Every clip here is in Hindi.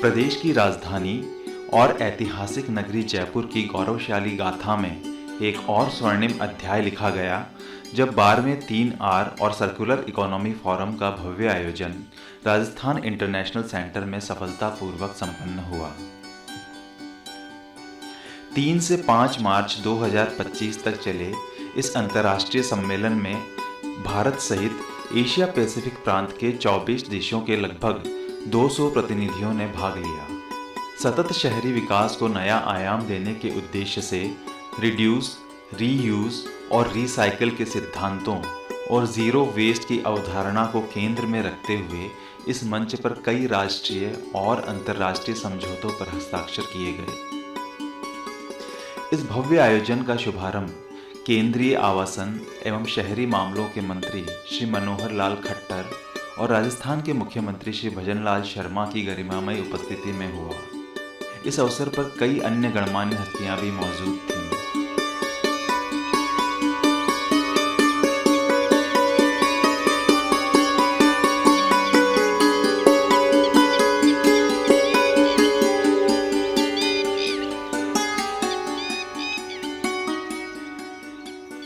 प्रदेश की राजधानी और ऐतिहासिक नगरी जयपुर की गौरवशाली गाथा में एक और स्वर्णिम अध्याय लिखा गया जब 12वें 3R और सर्कुलर इकोनॉमी फोरम का भव्य आयोजन राजस्थान इंटरनेशनल सेंटर में सफलतापूर्वक संपन्न हुआ। 3 से 5 मार्च 2025 तक चले इस अंतर्राष्ट्रीय सम्मेलन में भारत सहित एशिया पैसिफिक प्रांत के 24 देशों के लगभग 200 प्रतिनिधियों ने भाग लिया। सतत शहरी विकास को नया आयाम देने के उद्देश्य से रिड्यूस, रीयूज और रिसाइकल के सिद्धांतों और जीरो वेस्ट की अवधारणा को केंद्र में रखते हुए इस मंच पर कई राष्ट्रीय और अंतर्राष्ट्रीय समझौतों पर हस्ताक्षर किए गए। इस भव्य आयोजन का शुभारंभ केंद्रीय आवासन एवं शहरी मामलों के मंत्री श्री मनोहर लाल खट्टर और राजस्थान के मुख्यमंत्री श्री भजनलाल शर्मा की गरिमामय उपस्थिति में हुआ। इस अवसर पर कई अन्य गणमान्य हस्तियां भी मौजूद थीं।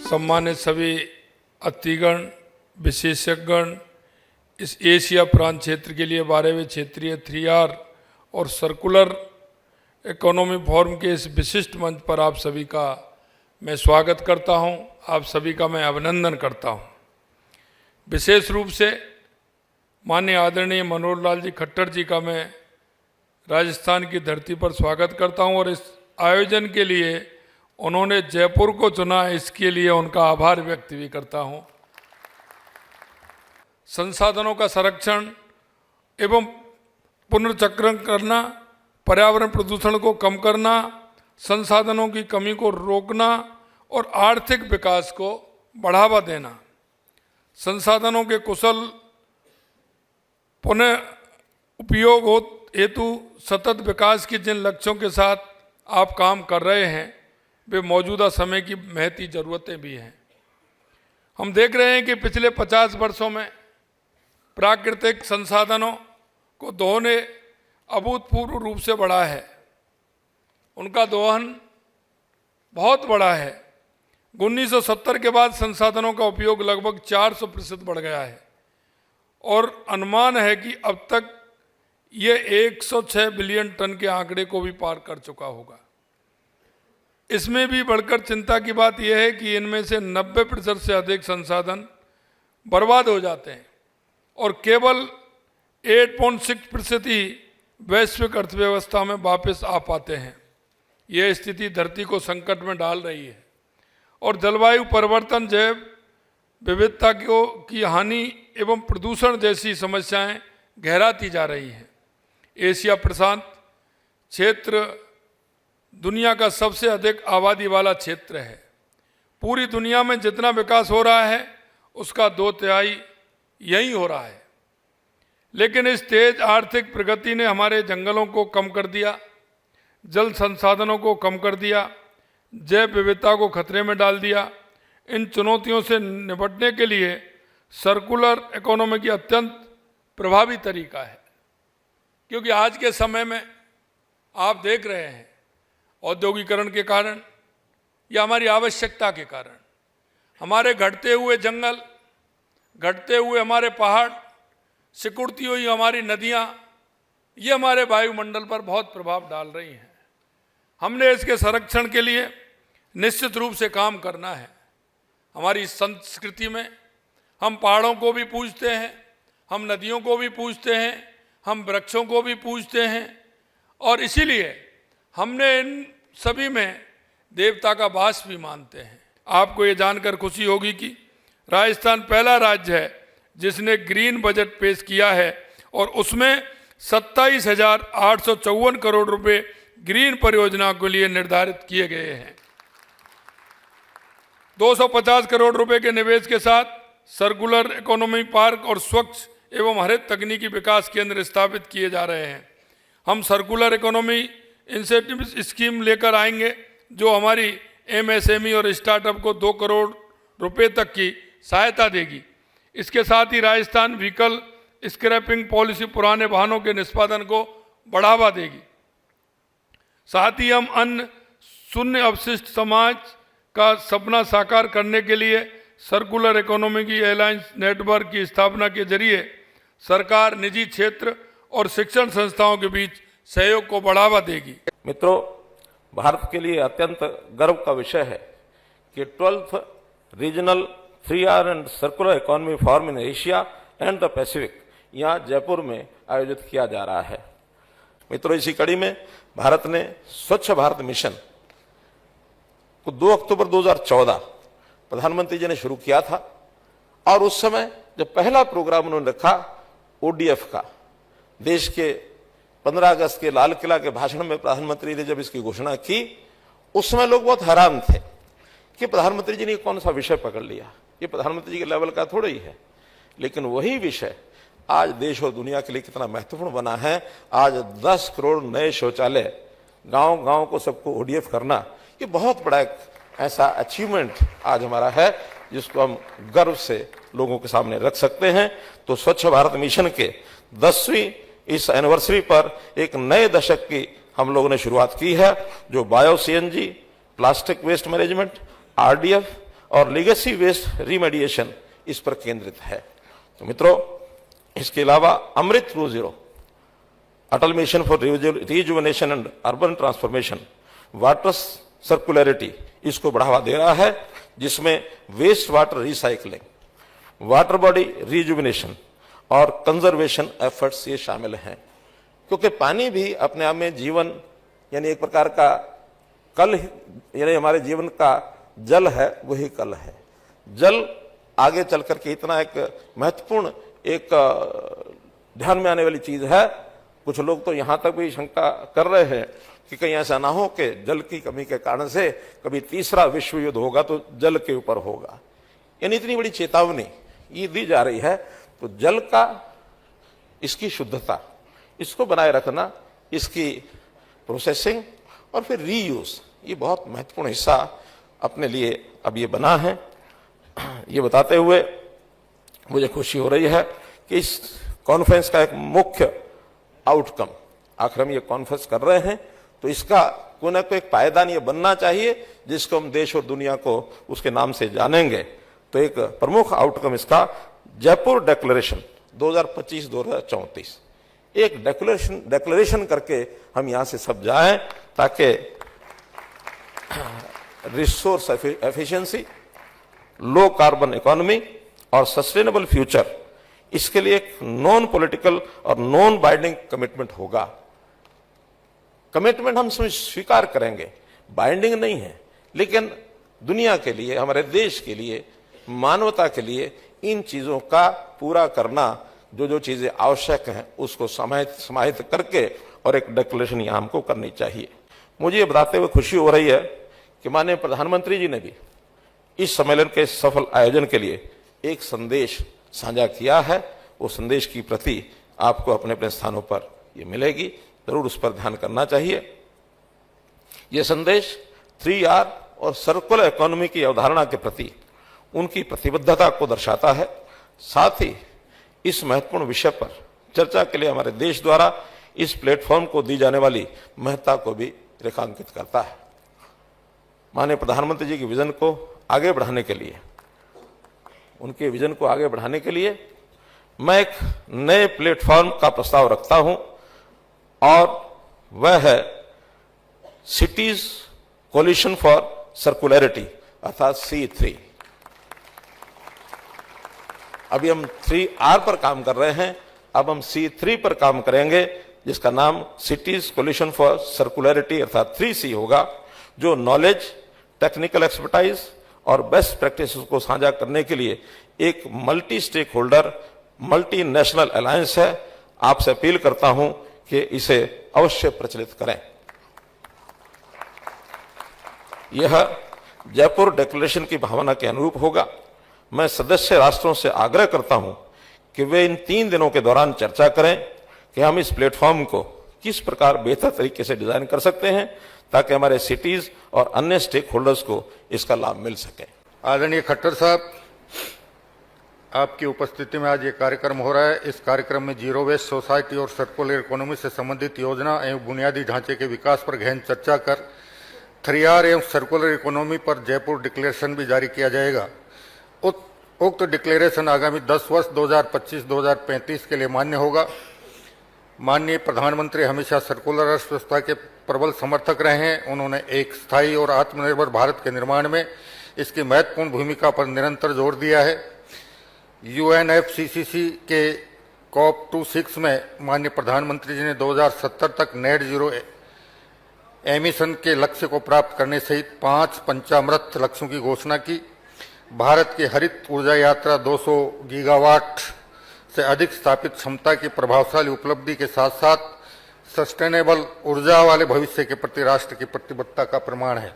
सम्मानित सभी अतिथिगण, विशेषज्ञगण, इस एशिया प्रांत क्षेत्र के लिए 12वें क्षेत्रीय 3R और सर्कुलर इकोनॉमी फोरम के इस विशिष्ट मंच पर आप सभी का मैं स्वागत करता हूं, आप सभी का मैं अभिनंदन करता हूं। विशेष रूप से माननीय आदरणीय मनोहर लाल जी खट्टर जी का मैं राजस्थान की धरती पर स्वागत करता हूं और इस आयोजन के लिए उन्होंने जयपुर को चुना, इसके लिए उनका आभार व्यक्त भी करता हूं। संसाधनों का संरक्षण एवं पुनर्चक्रण करना, पर्यावरण प्रदूषण को कम करना, संसाधनों की कमी को रोकना और आर्थिक विकास को बढ़ावा देना, संसाधनों के कुशल पुनः उपयोग हेतु सतत विकास के जिन लक्ष्यों के साथ आप काम कर रहे हैं वे मौजूदा समय की महती ज़रूरतें भी हैं। हम देख रहे हैं कि पिछले 50 वर्षों में प्राकृतिक संसाधनों को दोहन अभूतपूर्व रूप से बढ़ा है, उनका दोहन बहुत बड़ा है। 1970 के बाद संसाधनों का उपयोग लगभग 400% बढ़ गया है और अनुमान है कि अब तक ये 106 बिलियन टन के आंकड़े को भी पार कर चुका होगा। इसमें भी बढ़कर चिंता की बात यह है कि इनमें से 90% से अधिक संसाधन बर्बाद हो जाते हैं और केवल 8.6% ही वैश्विक अर्थव्यवस्था में वापस आ पाते हैं। यह स्थिति धरती को संकट में डाल रही है और जलवायु परिवर्तन, जैव विविधता की हानि एवं प्रदूषण जैसी समस्याएं गहराती जा रही हैं। एशिया प्रशांत क्षेत्र दुनिया का सबसे अधिक आबादी वाला क्षेत्र है। पूरी दुनिया में जितना विकास हो रहा है उसका 2/3 यहीं हो रहा है। लेकिन इस तेज आर्थिक प्रगति ने हमारे जंगलों को कम कर दिया, जल संसाधनों को कम कर दिया, जैव विविधता को खतरे में डाल दिया। इन चुनौतियों से निपटने के लिए सर्कुलर इकोनॉमी की अत्यंत प्रभावी तरीका है, क्योंकि आज के समय में आप देख रहे हैं औद्योगिकरण के कारण या हमारी आवश्यकता के कारण हमारे घटते हुए जंगल, घटते हुए हमारे पहाड़, सिकुड़ती हुई हमारी नदियाँ, ये हमारे वायुमंडल पर बहुत प्रभाव डाल रही हैं। हमने इसके संरक्षण के लिए निश्चित रूप से काम करना है। हमारी संस्कृति में हम पहाड़ों को भी पूजते हैं, हम नदियों को भी पूजते हैं, हम वृक्षों को भी पूजते हैं और इसीलिए हमने इन सभी में देवता का वास भी मानते हैं। आपको ये जानकर खुशी होगी कि राजस्थान पहला राज्य है जिसने ग्रीन बजट पेश किया है और उसमें 27,854 करोड़ रुपए ग्रीन परियोजना के लिए निर्धारित किए गए हैं। 250 करोड़ रुपए के निवेश के साथ सर्कुलर इकोनॉमी पार्क और स्वच्छ एवं हरित तकनीकी विकास केंद्र स्थापित किए जा रहे हैं। हम सर्कुलर इकोनॉमी इंसेंटिव स्कीम लेकर आएंगे जो हमारी MSME और स्टार्टअप को 2 करोड़ रुपए तक की सहायता देगी। इसके साथ ही राजस्थान व्हीकल स्क्रैपिंग पॉलिसी पुराने वाहनों के निष्पादन को बढ़ावा देगी। साथ ही हम अन्न शून्य अपशिष्ट समाज का सपना साकार करने के लिए सर्कुलर इकोनॉमी की अलायंस नेटवर्क की स्थापना के जरिए सरकार, निजी क्षेत्र और शिक्षण संस्थाओं के बीच सहयोग को बढ़ावा देगी। मित्रों, भारत के लिए अत्यंत गर्व का विषय है कि 12th regional 3R and circular economy forum in Asia and the Pacific यहाँ जयपुर में आयोजित किया जा रहा है। मित्रों, इसी कड़ी में भारत ने स्वच्छ भारत मिशन को 2 अक्टूबर 2014 प्रधानमंत्री जी ने शुरू किया था और उस समय जब पहला प्रोग्राम उन्होंने रखा ODF का, देश के 15 अगस्त के लाल किला के भाषण में प्रधानमंत्री ने जब इसकी घोषणा की, उस समय लोग बहुत हैरान थे कि प्रधानमंत्री जी ने कौन सा विषय पकड़ लिया, ये प्रधानमंत्री जी के लेवल का थोड़ा ही है। लेकिन वही विषय आज देश और दुनिया के लिए कितना महत्वपूर्ण बना है। आज 10 करोड़ नए शौचालय गांव गांव को सबको ODF करना, ये बहुत बड़ा एक ऐसा अचीवमेंट आज हमारा है जिसको हम गर्व से लोगों के सामने रख सकते हैं। तो स्वच्छ भारत मिशन के 10वीं इस एनिवर्सरी पर एक नए दशक की हम लोगों ने शुरुआत की है, जो bio CNG, plastic waste management, RDF और लीगेसी वेस्ट रिमेडिएशन इस पर केंद्रित है। तो मित्रों, इसके अलावा Amrut 2.0 Atal mission for rejuvenation and urban transformation, water circularity इसको बढ़ावा दे रहा है, जिसमें waste water recycling, water body rejuvenation और कंजर्वेशन एफर्ट्स ये शामिल हैं। क्योंकि पानी भी अपने आप में जीवन यानी एक प्रकार का कल, यानी हमारे जीवन का जल है वही कल है। जल आगे चल करके इतना एक महत्वपूर्ण एक ध्यान में आने वाली चीज है। कुछ लोग तो यहां तक भी शंका कर रहे हैं कि कहीं ऐसा ना हो कि जल की कमी के कारण से कभी तीसरा विश्व युद्ध होगा तो जल के ऊपर होगा, यानी इतनी बड़ी चेतावनी ये दी जा रही है। तो जल का, इसकी शुद्धता, इसको बनाए रखना, इसकी प्रोसेसिंग और फिर रीयूज, ये बहुत महत्वपूर्ण हिस्सा अपने लिए अब ये बना है। ये बताते हुए मुझे खुशी हो रही है कि इस कॉन्फ्रेंस का एक मुख्य आउटकम, आखिर हम ये कॉन्फ्रेंस कर रहे हैं तो इसका कोई ना कोई एक पायदान ये बनना चाहिए जिसको हम देश और दुनिया को उसके नाम से जानेंगे। तो एक प्रमुख आउटकम इसका जयपुर डिक्लेरेशन 2025-2034, एक डिक्लेरेशन करके हम यहां से सब जाएं ताकि resource efficiency, low carbon economy और सस्टेनेबल फ्यूचर, इसके लिए एक नॉन पॉलिटिकल और नॉन बाइंडिंग कमिटमेंट होगा। कमिटमेंट हम स्वीकार करेंगे, बाइंडिंग नहीं है, लेकिन दुनिया के लिए, हमारे देश के लिए, मानवता के लिए इन चीजों का पूरा करना, जो जो चीजें आवश्यक हैं उसको समाहित करके और एक डिक्लेरेशन यहां हमको करनी चाहिए। मुझे ये बताते हुए खुशी हो रही है कि माननीय प्रधानमंत्री जी ने भी इस सम्मेलन के सफल आयोजन के लिए एक संदेश साझा किया है। वो संदेश की प्रति आपको अपने अपने स्थानों पर ये मिलेगी, जरूर उस पर ध्यान करना चाहिए। ये संदेश 3R और सर्कुलर इकोनॉमी की अवधारणा के प्रति उनकी प्रतिबद्धता को दर्शाता है। साथ ही इस महत्वपूर्ण विषय पर चर्चा के लिए हमारे देश द्वारा इस प्लेटफॉर्म को दी जाने वाली महत्ता को भी रेखांकित करता है। माननीय प्रधानमंत्री जी के विजन को आगे बढ़ाने के लिए, उनके विजन को आगे बढ़ाने के लिए मैं एक नए प्लेटफॉर्म का प्रस्ताव रखता हूं और वह है सिटीज कोलिशन फॉर सर्कुलरिटी अर्थात C3। अभी हम 3R पर काम कर रहे हैं, अब हम C3 पर काम करेंगे जिसका नाम सिटीज कोलिशन फॉर सर्कुलरिटी अर्थात 3C होगा, जो नॉलेज, टेक्निकल एक्सपर्टाइज और बेस्ट प्रैक्टिसेस को साझा करने के लिए एक multi stakeholder, multinational alliance है। आपसे अपील करता हूं कि इसे अवश्य प्रचलित करें। यह जयपुर डिक्लेरेशन की भावना के अनुरूप होगा। मैं सदस्य राष्ट्रों से आग्रह करता हूं कि वे इन 3 दिनों के दौरान चर्चा करें कि हम इस प्लेटफॉर्म को किस प्रकार बेहतर तरीके से डिजाइन कर सकते हैं ताकि हमारे सिटीज और अन्य स्टेक होल्डर्स को इसका लाभ मिल सके। आदरणीय खट्टर साहब, आपकी उपस्थिति में आज ये कार्यक्रम हो रहा है। इस कार्यक्रम में जीरो वेस्ट सोसाइटी और सर्कुलर इकोनॉमी से संबंधित योजना एवं बुनियादी ढांचे के विकास पर गहन चर्चा कर 3R एवं सर्कुलर इकोनॉमी पर जयपुर डिक्लेरेशन भी जारी किया जाएगा। उक्त डिक्लेरेशन आगामी 10 वर्ष 2025-2035 के लिए मान्य होगा। माननीय प्रधानमंत्री हमेशा सर्कुलर अर्थव्यवस्था के प्रबल समर्थक रहे हैं। उन्होंने एक स्थायी और आत्मनिर्भर भारत के निर्माण में इसकी महत्वपूर्ण भूमिका पर निरंतर जोर दिया है। UNFCCC के COP26 में माननीय प्रधानमंत्री जी ने 2070 तक नेट जीरो एमिशन के लक्ष्य को प्राप्त करने सहित 5 पंचामृत लक्ष्यों की घोषणा की। भारत की हरित ऊर्जा यात्रा 200 गीगावाट से अधिक स्थापित क्षमता की प्रभावशाली उपलब्धि के साथ साथ सस्टेनेबल ऊर्जा वाले भविष्य के प्रति राष्ट्र की प्रतिबद्धता का प्रमाण है।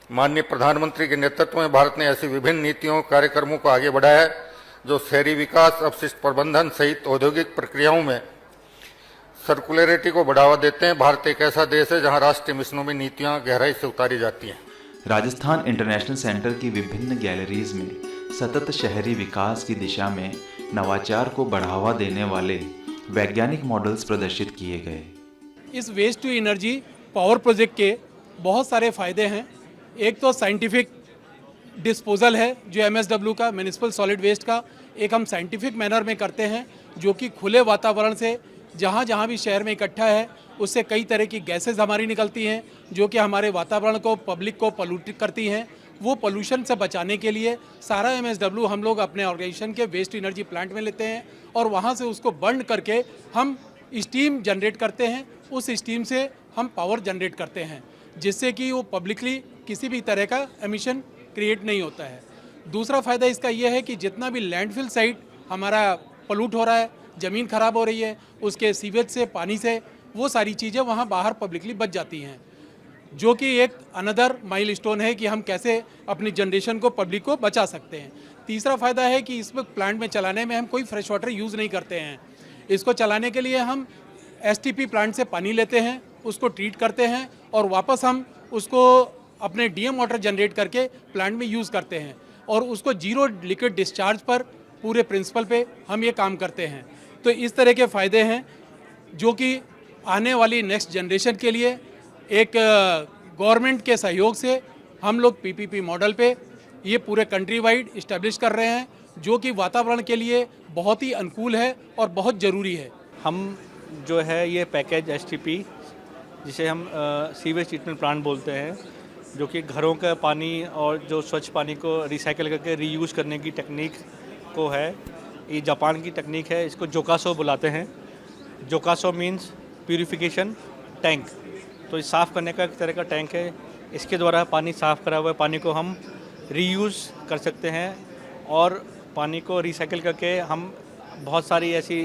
माननीय प्रधानमंत्री के नेतृत्व में भारत ने ऐसी विभिन्न नीतियों कार्यक्रमों को आगे बढ़ाया है जो शहरी विकास, अपशिष्ट प्रबंधन सहित औद्योगिक प्रक्रियाओं में सर्कुलरिटी को बढ़ावा देते हैं। भारत एक ऐसा देश है जहां राष्ट्रीय मिशनों में नीतियां गहराई से उतारी जाती हैं। राजस्थान इंटरनेशनल सेंटर की विभिन्न गैलरीज में सतत शहरी विकास की दिशा में नवाचार को बढ़ावा देने वाले वैज्ञानिक मॉडल्स प्रदर्शित किए गए। इस waste to energy power project के बहुत सारे फ़ायदे हैं। एक तो साइंटिफिक डिस्पोजल है जो MSW का म्यूनिसिपल सॉलिड वेस्ट का एक हम साइंटिफिक मैनर में करते हैं, जो कि खुले वातावरण से जहाँ जहाँ भी शहर में इकट्ठा है उससे कई तरह की गैसेज हमारी निकलती हैं जो कि हमारे वातावरण को, पब्लिक को पॉल्यूट करती हैं। वो पोल्यूशन से बचाने के लिए सारा MSW हम लोग अपने ऑर्गेनाइजेशन के वेस्ट एनर्जी प्लांट में लेते हैं और वहाँ से उसको बर्न करके हम स्टीम जनरेट करते हैं। उस स्टीम से हम पावर जनरेट करते हैं जिससे कि वो पब्लिकली किसी भी तरह का एमिशन क्रिएट नहीं होता है। दूसरा फ़ायदा इसका यह है कि जितना भी लैंडफिल साइट हमारा पोल्यूट हो रहा है, ज़मीन ख़राब हो रही है, उसके सीवेज से, पानी से, वो सारी चीज़ें वहाँ बाहर पब्लिकली बच जाती हैं, जो कि एक अनदर माइलस्टोन है कि हम कैसे अपनी जनरेशन को, पब्लिक को बचा सकते हैं। तीसरा फ़ायदा है कि इसमें प्लांट में चलाने में हम कोई फ्रेश वाटर यूज़ नहीं करते हैं। इसको चलाने के लिए हम STP प्लांट से पानी लेते हैं, उसको ट्रीट करते हैं और वापस हम उसको अपने DM वाटर जनरेट करके प्लांट में यूज़ करते हैं और उसको जीरो लिक्विड डिस्चार्ज पर पूरे प्रिंसिपल पे हम ये काम करते हैं। तो इस तरह के फ़ायदे हैं जो कि आने वाली नेक्स्ट जनरेशन के लिए एक गवर्नमेंट के सहयोग से हम लोग PPP मॉडल पे ये पूरे कंट्री वाइड इस्टेब्लिश कर रहे हैं, जो कि वातावरण के लिए बहुत ही अनुकूल है और बहुत ज़रूरी है। हम जो है ये पैकेज STP जिसे हम सीवेज ट्रीटमेंट प्लांट बोलते हैं, जो कि घरों का पानी और जो स्वच्छ पानी को रिसाइकिल करके रीयूज़ करने की टेक्निक को है। ये जापान की टेक्निक है, इसको जोकासो बुलाते हैं। जोकासो मीन्स प्यूरिफिकेशन टैंक। तो ये साफ़ करने का एक तरह का टैंक है। इसके द्वारा पानी साफ़ करा हुआ पानी को हम रीयूज़ कर सकते हैं और पानी को रिसाइकिल करके हम बहुत सारी ऐसी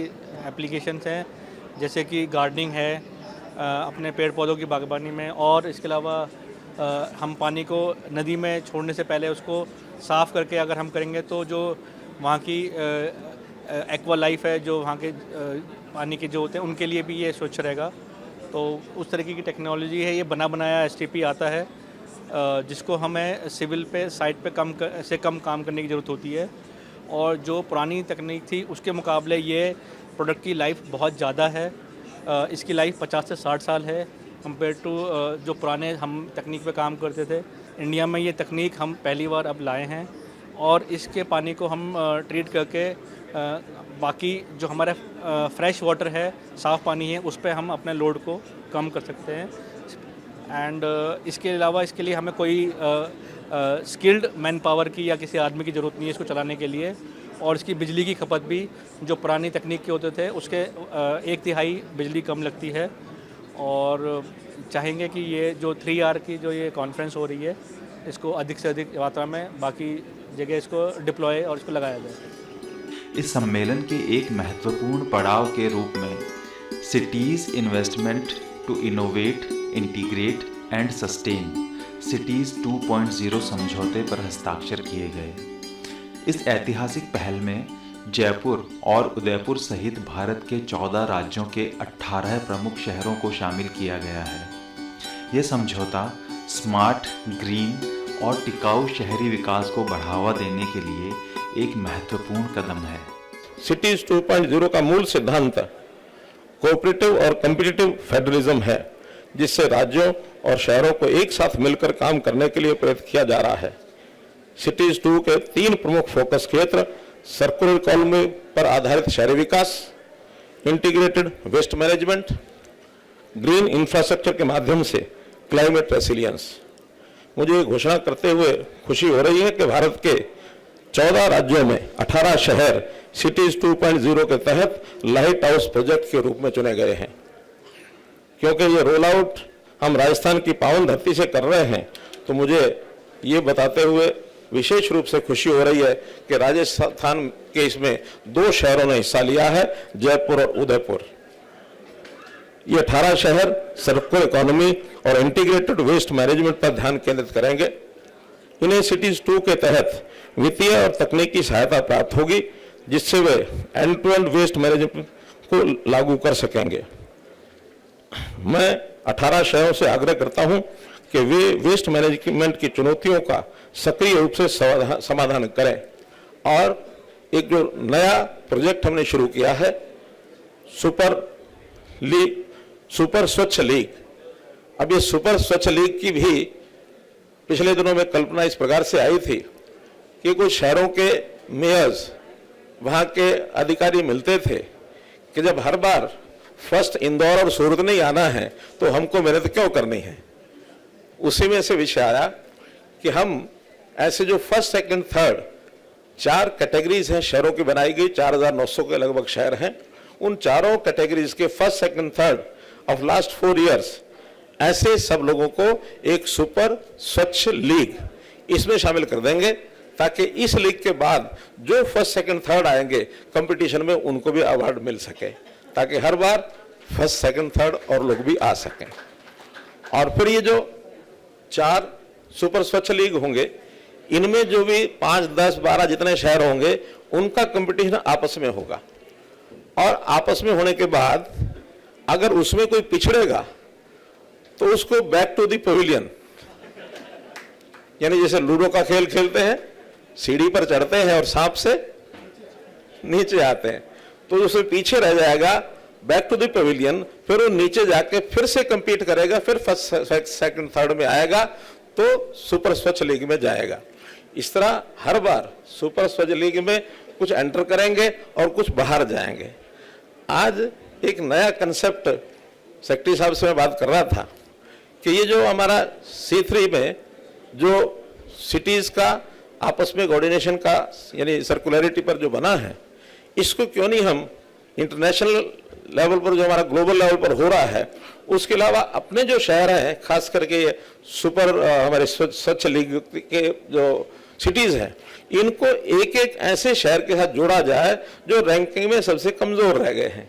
एप्लीकेशंस हैं जैसे कि गार्डनिंग है, अपने पेड़ पौधों की बागबानी में, और इसके अलावा हम पानी को नदी में छोड़ने से पहले उसको साफ़ करके अगर हम करेंगे तो जो वहाँ की एक्वा लाइफ है, जो वहाँ के पानी के जो होते हैं उनके लिए भी ये स्वच्छ रहेगा। तो उस तरीके की टेक्नोलॉजी है। ये बना बनाया STP आता है जिसको हमें सिविल पे साइट पे कम काम करने की ज़रूरत होती है, और जो पुरानी तकनीक थी उसके मुकाबले ये प्रोडक्ट की लाइफ बहुत ज़्यादा है। इसकी लाइफ 50 से 60 साल है कंपेयर टू जो पुराने हम तकनीक पे काम करते थे। इंडिया में ये तकनीक हम पहली बार अब लाए हैं और इसके पानी को हम ट्रीट करके बाकी जो हमारा फ्रेश वाटर है, साफ़ पानी है, उस पर हम अपने लोड को कम कर सकते हैं। एंड इसके अलावा इसके लिए हमें कोई स्किल्ड मैन पावर की या किसी आदमी की ज़रूरत नहीं है इसको चलाने के लिए, और इसकी बिजली की खपत भी जो पुरानी तकनीक के होते थे उसके 1/3 बिजली कम लगती है। और चाहेंगे कि ये जो 3R की जो ये कॉन्फ्रेंस हो रही है इसको अधिक से अधिक मात्रा में बाकी जगह इसको डिप्लॉय और इसको लगाया जाए। इस सम्मेलन के एक महत्वपूर्ण पड़ाव के रूप में cities investment to innovate, integrate and sustain cities 2.0 समझौते पर हस्ताक्षर किए गए। इस ऐतिहासिक पहल में जयपुर और उदयपुर सहित भारत के 14 राज्यों के 18 प्रमुख शहरों को शामिल किया गया है। यह समझौता स्मार्ट, ग्रीन और टिकाऊ शहरी विकास को बढ़ावा देने के लिए एक महत्वपूर्ण कदम है। सिटीज 2.0 का मूल सिद्धांत कोऑपरेटिव और कॉम्पिटिटिव फेडरलिज्म है, जिससे राज्यों और शहरों को एक साथ मिलकर काम करने के लिए प्रेरित किया जा रहा है। सिटीज 2 के 3 प्रमुख फोकस क्षेत्र सर्कुलर इकोनॉमी पर आधारित शहरी विकास, integrated waste management, green infrastructure के माध्यम से क्लाइमेट रेसिलियंस। मुझे ये घोषणा करते हुए खुशी हो रही है कि भारत के 14 राज्यों में 18 शहर सिटीज 2.0 के तहत लाइट हाउस प्रोजेक्ट के रूप में चुने गए हैं। क्योंकि ये रोल आउट हम राजस्थान की पावन धरती से कर रहे हैं, तो मुझे ये बताते हुए विशेष रूप से खुशी हो रही है कि राजस्थान के इसमें 2 शहरों ने हिस्सा लिया है, जयपुर और उदयपुर। ये 18 शहर सर्कुलर इकोनॉमी और इंटीग्रेटेड वेस्ट मैनेजमेंट पर ध्यान केंद्रित करेंगे। इन्हें सिटीज 2 के तहत वित्तीय और तकनीकी सहायता प्राप्त होगी, जिससे वे end to end waste management को लागू कर सकेंगे। मैं 18 शहरों से आग्रह करता हूं कि वे वेस्ट मैनेजमेंट की चुनौतियों का सक्रिय रूप से समाधान करें। और एक जो नया प्रोजेक्ट हमने शुरू किया है, सुपर स्वच्छ लीग। अब ये सुपर स्वच्छ लीग की भी पिछले दिनों में कल्पना इस प्रकार से आई थी कि कुछ शहरों के मेयर्स, वहां के अधिकारी मिलते थे कि जब हर बार फर्स्ट इंदौर और सूरत नहीं आना है तो हमको मेहनत क्यों करनी है। उसी में से विषय आया कि हम ऐसे जो फर्स्ट सेकंड थर्ड 4 कैटेगरीज हैं शहरों की बनाई गई, 4900 के लगभग शहर हैं। उन चारों कैटेगरीज के first second third of last 4 years ऐसे सब लोगों को एक सुपर स्वच्छ लीग इसमें शामिल कर देंगे, ताकि इस लीग के बाद जो फर्स्ट सेकंड थर्ड आएंगे कंपटीशन में उनको भी अवार्ड मिल सके, ताकि हर बार फर्स्ट सेकंड थर्ड और लोग भी आ सकें। और फिर ये जो 4 सुपर स्वच्छ लीग होंगे, इनमें जो भी 5, 10, 12 जितने शहर होंगे उनका कंपटीशन आपस में होगा। और आपस में होने के बाद अगर उसमें कोई पिछड़ेगा तो उसको बैक टू द पवेलियन, यानी जैसे लूडो का खेल खेलते हैं, सीढ़ी पर चढ़ते हैं और सांप से नीचे आते हैं, तो उसमें पीछे रह जाएगा बैक टू द पवेलियन। फिर वो नीचे जाके फिर से compete करेगा, फिर फर्स्ट सेकंड थर्ड में आएगा तो सुपर स्वच्छ लीग में जाएगा। इस तरह हर बार सुपर स्वच्छ लीग में कुछ एंटर करेंगे और कुछ बाहर जाएंगे। आज एक नया कंसेप्ट सेक्रेटरी साहब से मैं बात कर रहा था कि ये जो हमारा C3 में जो सिटीज का आपस में कोऑर्डिनेशन का यानी सर्कुलरिटी पर जो बना है, इसको क्यों नहीं हम इंटरनेशनल लेवल पर, जो हमारा ग्लोबल लेवल पर हो रहा है, उसके अलावा अपने जो शहर हैं, खास करके सुपर हमारे स्वच्छ लीग के जो सिटीज हैं, इनको एक एक ऐसे शहर के साथ जोड़ा जाए जो रैंकिंग में सबसे कमजोर रह गए हैं।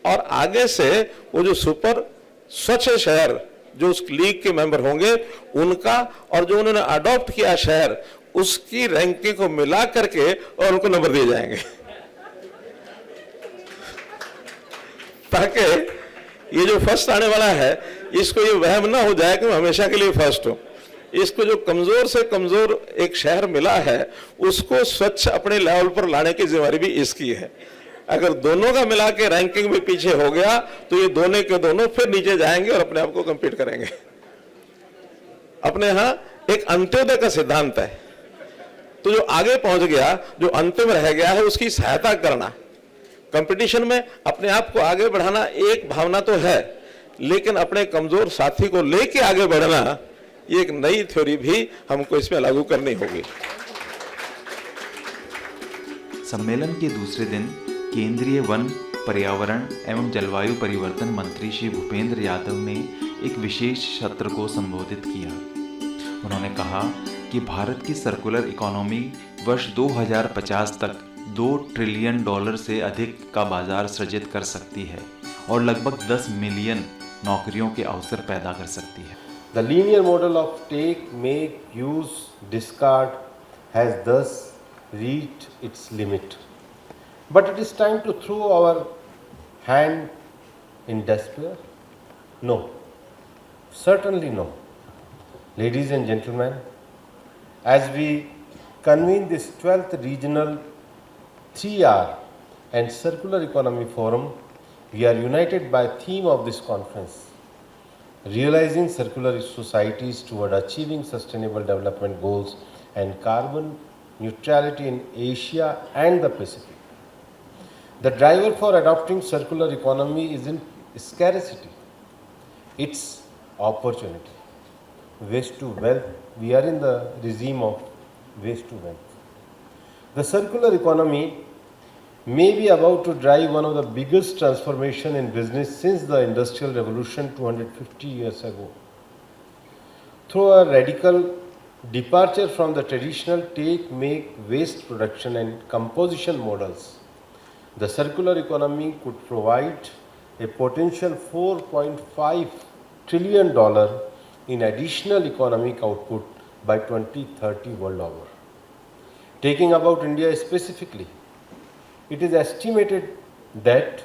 और आगे से वो जो सुपर स्वच्छ शहर जो उस लीग के मेंबर होंगे उनका और जो उन्होंने अडॉप्ट किया शहर, उसकी रैंकिंग को मिला करके और उनको नंबर दिए जाएंगे, ताकि ये जो फर्स्ट आने वाला है इसको ये वहम ना हो जाए कि मैं हमेशा के लिए फर्स्ट हूं। इसको जो कमजोर से कमजोर एक शहर मिला है उसको स्वच्छ अपने लेवल पर लाने की जिम्मेदारी भी इसकी है। अगर दोनों का मिला के रैंकिंग में पीछे हो गया तो ये दोनों के दोनों फिर नीचे जाएंगे और अपने आप को कंपीट करेंगे। अपने यहां एक अंत्योदय का सिद्धांत है, तो जो आगे पहुंच गया, जो अंतिम रह गया है, उसकी सहायता करना। कंपटीशन में अपने आप को आगे बढ़ाना एक भावना तो है, लेकिन अपने कमजोर साथी को लेके आगे बढ़ना, ये एक नई थ्योरी भी हमको इसमें लागू करनी होगी। सम्मेलन के दूसरे दिन केंद्रीय वन, पर्यावरण एवं जलवायु परिवर्तन मंत्री श्री भूपेंद्र यादव ने एक विशेष सत्र को संबोधित किया। उन्होंने कहा कि भारत की सर्कुलर इकोनॉमी वर्ष 2050 तक $2 ट्रिलियन से अधिक का बाजार सृजित कर सकती है और लगभग 10 मिलियन नौकरियों के अवसर पैदा कर सकती है। The linear model of take, make, use, discard has thus reached its limit. But it is time to throw our hand in despair? No, certainly no. Ladies and gentlemen, as we convened this 12th regional 3R and Circular Economy Forum. We are united by theme of this conference, realizing circular societies toward achieving sustainable development goals and carbon neutrality in Asia and the Pacific. The driver for adopting circular economy isn't scarcity, it's opportunity. Waste to wealth, we are in the regime of waste to wealth. The circular economy may be about to drive one of the biggest transformation in business since the Industrial Revolution 250 years ago. Through a radical departure from the traditional take, make, waste production and composition models, the circular economy could provide a potential $4.5 trillion in additional economic output by 2030 world over. Taking about India specifically, it is estimated that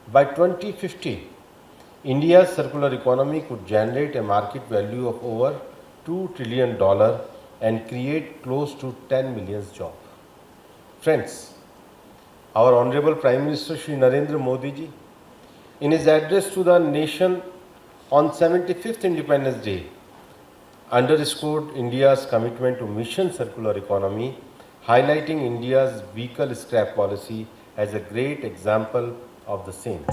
by 2050, India's circular economy could generate a market value of over $2 trillion and create close to 10 million jobs. Friends, our Honorable Prime Minister Shri Narendra Modi ji, in his address to the nation on 75th Independence Day, underscored India's commitment to Mission Circular Economy, highlighting India's vehicle scrap policy as a great example of the same.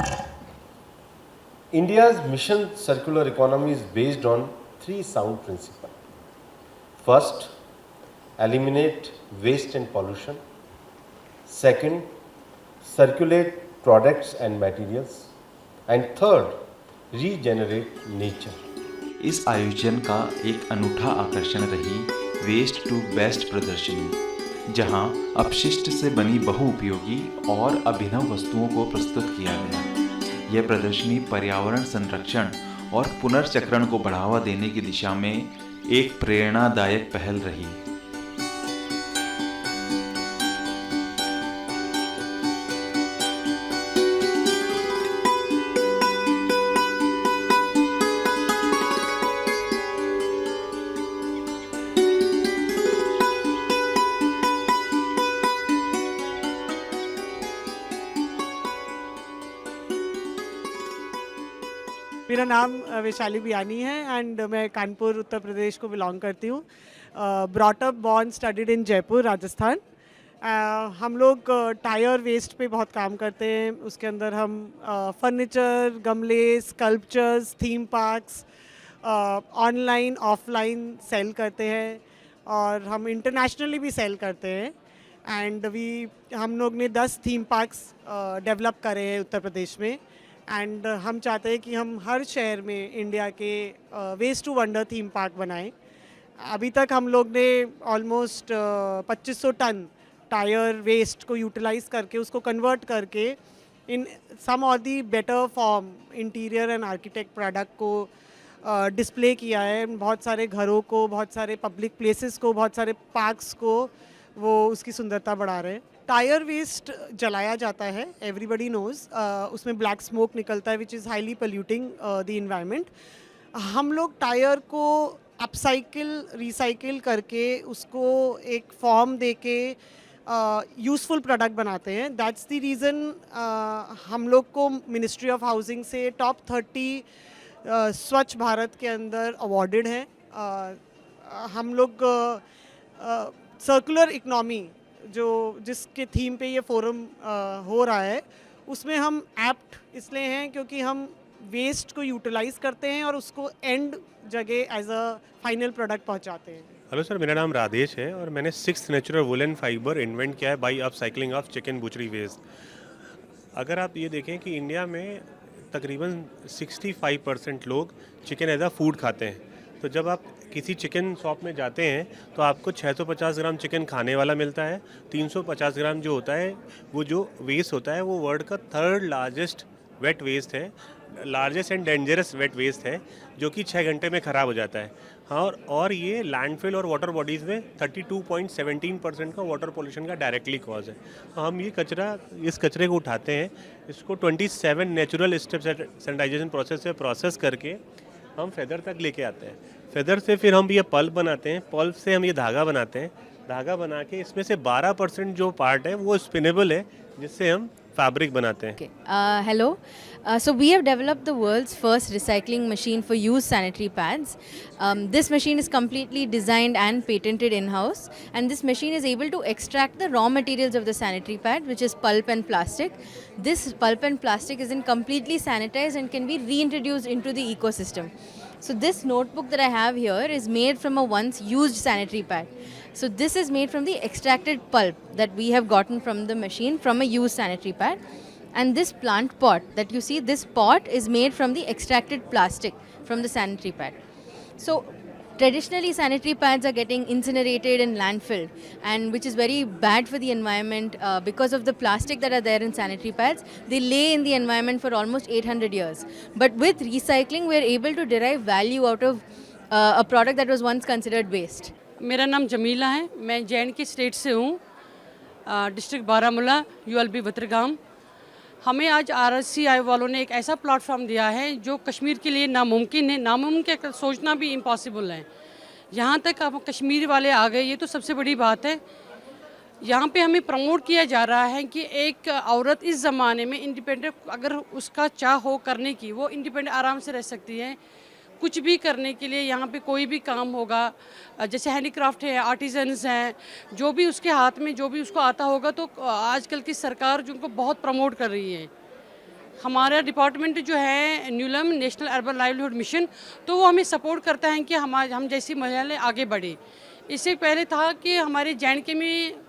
India's Mission Circular Economy is based on three sound principles. First, eliminate waste and pollution. Second, circulate products and materials. And third, regenerate nature. इस आयोजन का एक अनूठा आकर्षण रही वेस्ट टू बेस्ट प्रदर्शनी, जहां अपशिष्ट से बनी बहुउपयोगी और अभिनव वस्तुओं को प्रस्तुत किया गया। यह प्रदर्शनी पर्यावरण संरक्षण और पुनर्चक्रण को बढ़ावा देने की दिशा में एक प्रेरणादायक पहल रही। मेरा नाम वैशाली बियानी है एंड मैं कानपुर उत्तर प्रदेश को बिलोंग करती हूँ। Brought up born studied in Jaipur Rajasthan. हम लोग टायर वेस्ट पे बहुत काम करते हैं। उसके अंदर हम फर्नीचर, गमले, sculptures, theme parks online offline sale करते हैं और हम इंटरनेशनली भी सेल करते हैं। एंड हम लोग ने 10 थीम पार्क्स डेवलप करे हैं उत्तर प्रदेश में एंड हम चाहते हैं कि हम हर शहर में इंडिया के waste to wonder theme park बनाएं। अभी तक हम लोग ने ऑलमोस्ट 2500 टन टायर वेस्ट को यूटिलाइज करके उसको कन्वर्ट करके इन सम और the better form interior and architect product को डिस्प्ले किया है। बहुत सारे घरों को, बहुत सारे पब्लिक प्लेसेस को, बहुत सारे पार्क्स को वो उसकी सुंदरता बढ़ा रहे हैं। टायर वेस्ट जलाया जाता है, एवरीबडी नोज, उसमें ब्लैक स्मोक निकलता है which is highly polluting the environment. हम लोग टायर को अपसाइकिल रिसाइकिल करके उसको एक फॉर्म दे के यूज़फुल प्रोडक्ट बनाते हैं। दैट्स द रीज़न हम लोग को मिनिस्ट्री ऑफ हाउसिंग से टॉप 30 स्वच्छ भारत के अंदर अवॉर्डेड हैं। हम लोग सर्कुलर इकनॉमी जिसके थीम पे ये फोरम हो रहा है उसमें हम एप्ट इसलिए हैं क्योंकि हम वेस्ट को यूटिलाइज करते हैं और उसको एंड जगह एज अ फाइनल प्रोडक्ट पहुंचाते हैं। हेलो सर, मेरा नाम राधेश है और मैंने 6th natural woollen fibre invent किया है by upcycling of chicken butchery waste. अगर आप ये देखें कि इंडिया में तकरीबन 65% लोग चिकन एज अ फूड खाते हैं, तो जब आप किसी चिकन शॉप में जाते हैं तो आपको 650 ग्राम चिकन खाने वाला मिलता है। 350 ग्राम जो होता है वो जो वेस्ट होता है वो वर्ल्ड का 3rd लार्जेस्ट वेट वेस्ट है, largest and dangerous wet waste है, जो कि 6 घंटे में ख़राब हो जाता है। हाँ, और ये लैंडफिल और वाटर बॉडीज़ में 32.17% का वाटर पोल्यूशन का डायरेक्टली कॉज है। हम इस कचरे को उठाते हैं, इसको 27 नेचुरल स्टेप सैनिटाइजेशन प्रोसेस से प्रोसेस करके हम फेदर तक लेके आते हैं। फेदर से फिर हम ये पल्प बनाते हैं, पल्प से हम ये धागा बनाते हैं, धागा बना के इसमें से 12% जो पार्ट है वो स्पिनेबल है, जिससे हम फैब्रिक बनाते हैं। Okay. Hello. So we have developed the world's first recycling machine for used sanitary pads. This machine is completely designed and patented in-house, and this machine is able to extract the raw materials of the sanitary pad, which is pulp and plastic. This pulp and plastic is completely sanitized and can be reintroduced into the ecosystem. So this notebook that I have here is made from a once used sanitary pad. So this is made from the extracted pulp that we have gotten from the machine from a used sanitary pad. And this plant pot that you see, this pot is made from the extracted plastic from the sanitary pad. So traditionally sanitary pads are getting incinerated and landfilled, and which is very bad for the environment because of the plastic that are there in sanitary pads. They lay in the environment for almost 800 years. But with recycling, we are able to derive value out of a product that was once considered waste. मेरा नाम जमीला है, मैं जे.एंड.के स्टेट से हूँ, डिस्ट्रिक्ट बारामूला, ULB वत्रगाम। हमें आज RSCI वालों ने एक ऐसा प्लेटफॉर्म दिया है जो कश्मीर के लिए नामुमकिन है, नामुमकिन सोचना भी इम्पॉसिबल है। यहाँ तक अब कश्मीर वाले आ गए, ये तो सबसे बड़ी बात है। यहाँ पे हमें प्रमोट किया जा रहा है कि एक औरत इस ज़माने में इंडिपेंडेंट, अगर उसका चाह हो करने की, वो इंडिपेंडेंट आराम से रह सकती है। कुछ भी करने के लिए यहाँ पे कोई भी काम होगा, जैसे हैंडीक्राफ्ट है, आर्टिजन्स हैं, जो भी उसके हाथ में जो भी उसको आता होगा, तो आजकल की सरकार जो उनको बहुत प्रमोट कर रही है। हमारा डिपार्टमेंट जो है न्यूलम नेशनल अर्बन लाइवलीहुड मिशन, तो वो हमें सपोर्ट करता है कि हम जैसी महिलाएं आगे बढ़े। इससे पहले था कि हमारे जे.एंड.के में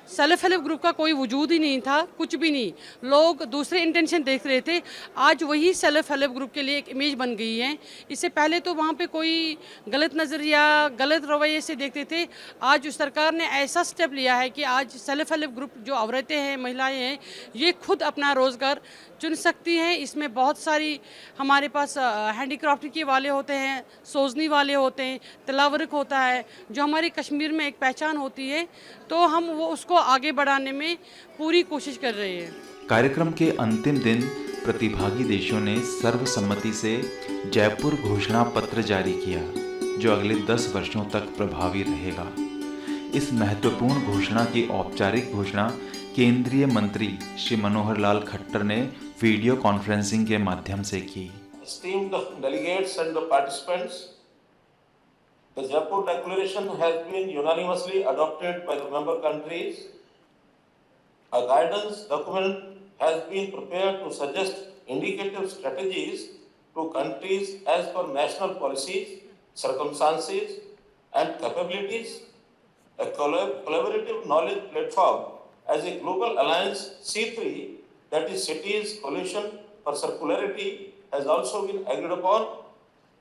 सेल्फ हेल्प ग्रुप का कोई वजूद ही नहीं था, कुछ भी नहीं, लोग दूसरे इंटेंशन देख रहे थे। आज वही सेल्फ हेल्प ग्रुप के लिए एक इमेज बन गई है। इससे पहले तो वहाँ पे कोई गलत नज़रिया, गलत रवैये से देखते थे। आज उस सरकार ने ऐसा स्टेप लिया है कि आज सेल्फ हेल्प ग्रुप जो औरतें हैं, महिलाएं हैं, ये खुद अपना रोज़गार चुन सकती हैं। इसमें बहुत सारी हमारे पास हैंडीक्राफ्ट के वाले होते हैं, सोजनी वाले होते हैं, तलावर्क होता है, जो हमारी कश्मीर में एक पहचान होती है, तो हम वो उसको आगे बढ़ाने में पूरी कोशिश कर रहे हैं। कार्यक्रम के अंतिम दिन प्रतिभागी देशों ने सर्वसम्मति से जयपुर घोषणा पत्र जारी किया, जो अगले 10 वर्षों तक प्रभावी रहेगा। इस महत्वपूर्ण घोषणा की औपचारिक घोषणा केंद्रीय मंत्री श्री मनोहर लाल खट्टर ने वीडियो कॉन्फ्रेंसिंग के माध्यम से की। Esteemed delegates and the participants, the Jaipur Declaration has been unanimously adopted by the member countries. A guidance document has been prepared to suggest indicative strategies to countries as per national policies, circumstances, and capabilities. A collaborative knowledge platform as a global alliance C3, that is Cities Coalition for Circularity, has also been agreed upon.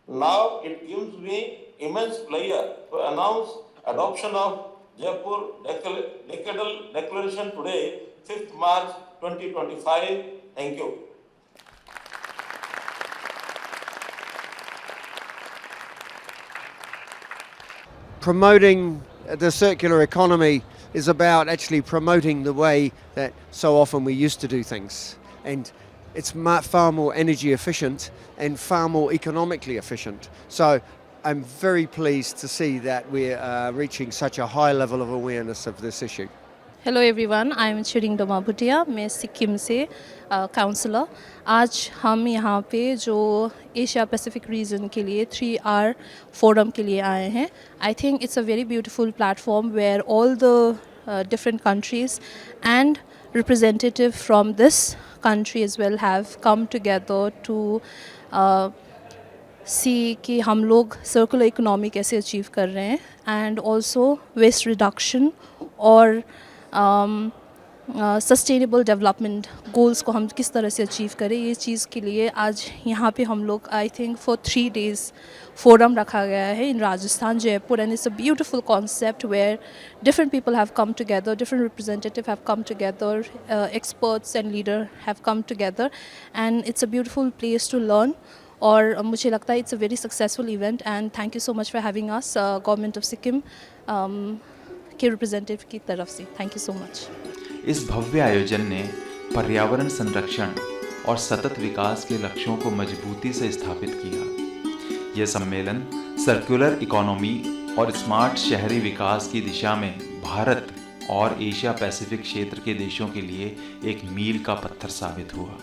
Now it gives me immense pleasure to announce adoption of Jaipur Decadal Declaration today, 5th March 2025. Thank you. Promoting the circular economy is about actually promoting the way that so often we used to do things. And it's far more energy efficient and far more economically efficient. So I'm very pleased to see that we're reaching such a high level of awareness of this issue. Hello everyone, I am Chiring Doma Bhutia, मैं सिक्किम से काउंसलर। आज हम यहाँ पे जो एशिया पैसिफिक रीजन के लिए 3R फोरम के लिए आए हैं। I think it's a very beautiful platform where all the different countries and representative from this country as well have come together to see कि हम लोग circular economy कैसे achieve कर रहे हैं, and also waste reduction और सस्टेनेबल डेवलपमेंट गोल्स को हम किस तरह से अचीव करें, ये चीज़ के लिए आज यहाँ पे हम लोग I think for 3 days forum रखा गया है in Rajasthan Jaipur, and it's a beautiful concept where different people have come together, different representative have come together, experts and leader have come together, and it's a beautiful place to learn. और मुझे लगता है it's a very successful event, and thank you so much for having us government of Sikkim के रिप्रेजेंटेटिव की तरफ से। Thank you so much. इस भव्य आयोजन ने पर्यावरण संरक्षण और सतत विकास के लक्ष्यों को मजबूती से स्थापित किया। यह सम्मेलन सर्कुलर इकोनॉमी और स्मार्ट शहरी विकास की दिशा में भारत और एशिया पैसिफिक क्षेत्र के देशों के लिए एक मील का पत्थर साबित हुआ।